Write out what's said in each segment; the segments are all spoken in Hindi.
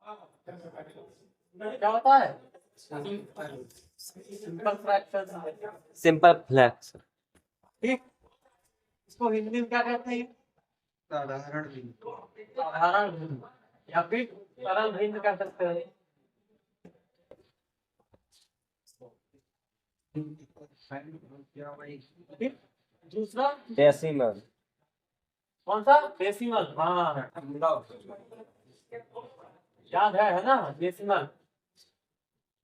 क्या होता है? Simple fraction. Simple flex. ठीक, इसको हिंदी में क्या कहते हैं? साधारण साधारण भिन्न या फिर सरल भिन्न कह सकते हैं। ठीक, दूसरा डेसिमल। कौन सा? डेसिमल। हाँ, याद है ना? डेसिमल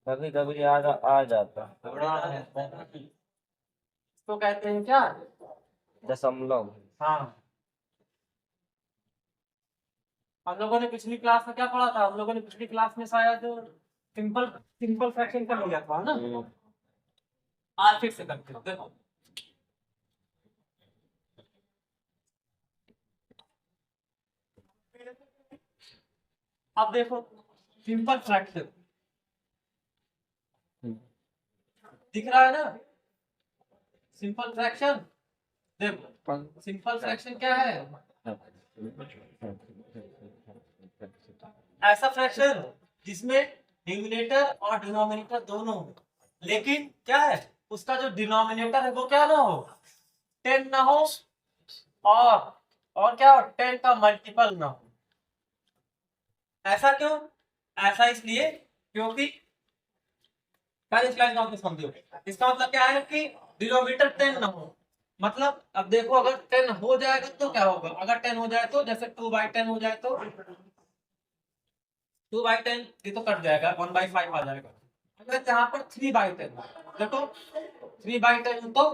कभी कभी याद आ जाता। इसको कहते हैं क्या? दशमलव। हाँ, हम लोगों ने पिछली क्लास में क्या पढ़ा था? हम लोगों ने पिछली क्लास में शायद सिंपल सिंपल फ्रैक्शन का लिया था ना। आज फिर से करते हैं, देखो। अब देखो सिंपल फ्रैक्शन दिख रहा है ना? सिंपल फ्रैक्शन देखो, सिंपल फ्रैक्शन क्या है? ऐसा फ्रैक्शन जिसमें न्यूमरेटर और डिनोमिनेटर दोनों हो, लेकिन क्या है, उसका जो डिनोमिनेटर है वो क्या ना हो, 10 ना हो, और क्या हो, 10 का मल्टीपल ना हो। ऐसा क्यों? ऐसा इसलिए क्योंकि इसका मतलब क्या है कि डिनोमिनेटर 10 ना हो। मतलब अब देखो, अगर 10 हो जाएगा तो क्या होगा? अगर 10 हो जाए तो जैसे 2/10 हो जाए तो 2/10 ये तो कट जाएगा, 1/5 आ जाएगा। अगर यहाँ पर 3/10 देखो, 3/10 तो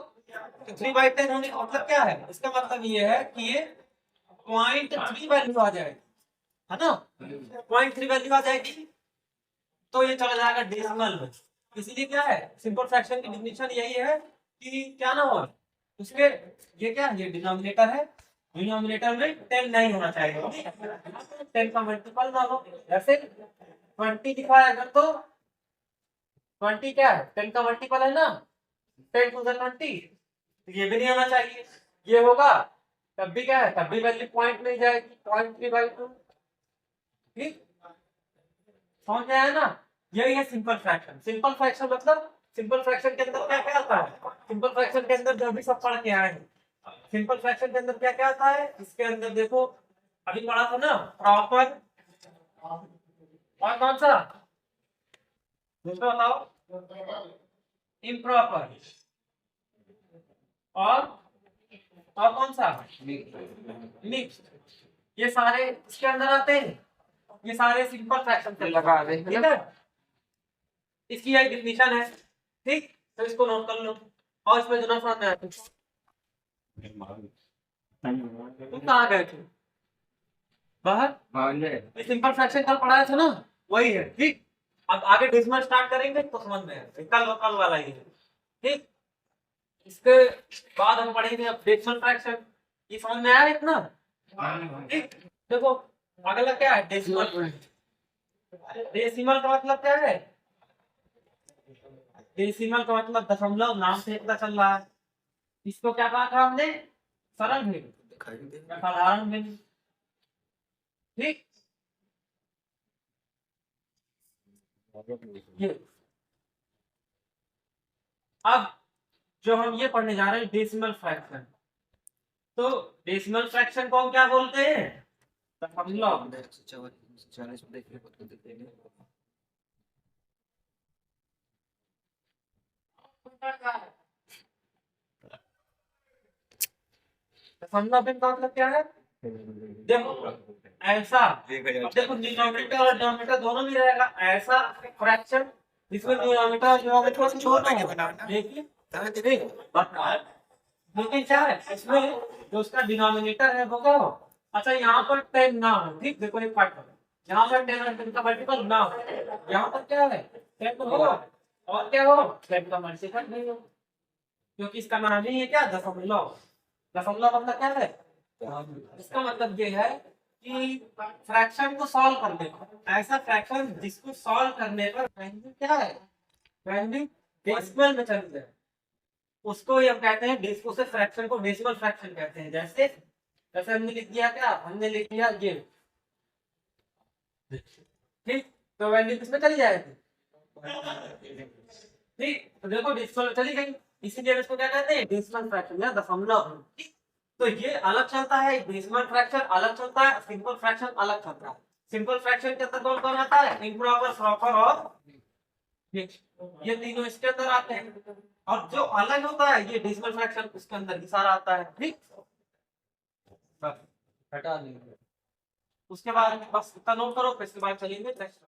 3/10 होने का मतलब क्या है? इसका मतलब ये है कि ये 0.3 वैल्यू आ जाएगी, है ना? 0.3 वैल्यू आ जाएगी तो ये चला जाएगा डेसिमल में। इसीलिए क्या है, सिंपल फ्रैक्शन की डेफिनेशन यही है कि क्या ना हो उसके, ये क्या, ये डिनोमिनेटर है, डिनोमिनेटर में 10 नहीं होना चाहिए, 10 का मल्टीपल ना हो। जैसे 20 लिखा है अगर तो 20 क्या है, 10 का मल्टीपल है ना, 10 टू द 20, ये भी नहीं होना चाहिए। ये होगा तब भी क्या है, तब भी वैल्यू पॉइंट नहीं जाएगी, 0.3/2। ठीक, समझ में आया ना? यही है सिंपल फ्रैक्शन। सिंपल फ्रैक्शन मतलब, सिंपल फ्रैक्शन के अंदर क्या क्या आता है? सिंपल फ्रैक्शन के अंदर जो भी सब पढ़ के आए हैं, सिंपल फ्रैक्शन के अंदर क्या क्या आता है? इसके अंदर देखो, अभी पढ़ा था ना, प्रॉपर और कौन सा दूसरा बताओ, इम्प्रॉपर और कौन सा, मिक्स्ड। ये सारे इसके अंदर आते हैं, ये सारे सिंपल फ्रैक्शन से लगा दे, ठीक है? इसकी यही डेफिनेशन है। ठीक, तो इसको नोट कर लो और इसमें जो समझ में आया, तुम कहाँ गए थे? बाहर। सिंपल फ्रैक्शन कल पढ़ाया था ना, वही है। ठीक, अब आगे डेसिमल स्टार्ट करेंगे तो समझ में आएगा, कल लोकल वाला ही है। ठीक, इसके बाद हम पढ़ेंगे अब डेसिमल फ्रैक्शन। ये समझ में आया इतना? ठीक, देखो अगला क्या है, डेसिमल। डेसिमल का मतलब क्या है? डेसिमल का मतलब दशमलव, नाम से पता चल रहा है। इसको क्या कहा था हमने? सरल भिन्न, साधारण भिन्न। ठीक, ये अब जो हम ये पढ़ने जा रहे हैं डेसिमल फ्रैक्शन, तो डेसिमल फ्रैक्शन को हम क्या बोलते हैं? दशमलव। दशमलव भिन्न का मतलब क्या है? देखो ऐसा, अब देखो डिनोमिनेटर और डिनोमिनेटर दोनों में रहेगा ऐसा फ्रैक्शन जिसमें डिनोमिनेटर और डिनोमिनेटर छोटा, देखिए। लेकिन क्या है इसमें, जो उसका डिनोमिनेटर है वो क्या हो, अच्छा यहाँ पर 10 ना हो। ठीक, देखो एक पार्ट यहाँ पर 10 और 10 का मल्टीपल ना हो, यहाँ पर क्या है 10 तो होगा और क्या हो 10 का मल्टीपल नहीं हो, क्योंकि इसका नाम ही है क्या, दशमलव। दशमलव मतलब क्या है? इसका मतलब ये है कि फ्रैक्शन को सॉल्व करने पर, ऐसा फ्रैक्शन जिसको सॉल्व करने पर वैल्यू क्या है, वैल्यू डेसिमल में चली जाए, उसको ये हम कहते हैं, उसे फ्रैक्शन को डेसिमल फ्रैक्शन कहते हैं। जैसे जैसे हमने लिख दिया क्या, हमने लिख दिया ये, ठीक, तो वैल्यू किसमें चली जाएगी, ठीक, तो देखो डेसिमल चली गई, इसीलिए इसको क्या कहते हैं, डेसिमल फ्रैक्शन या दशमलव। ठीक, तो ये अलग चलता है, डेसिमल फ्रैक्शन अलग चलता है, सिंपल फ्रैक्शन अलग चलता है। सिंपल फ्रैक्शन के अंदर कौन कौन आता है, इम्प्रॉपर, प्रॉपर और ठीक, ये तीनों इसके अंदर आते हैं। और जो अलग होता है ये डेसिमल फ्रैक्शन, उसके अंदर ही सारा आता है। ठीक, बस हटा देंगे, उसके बाद बस इतना नोट करो, फिर इसके बाद चलेंगे नेक्स्ट।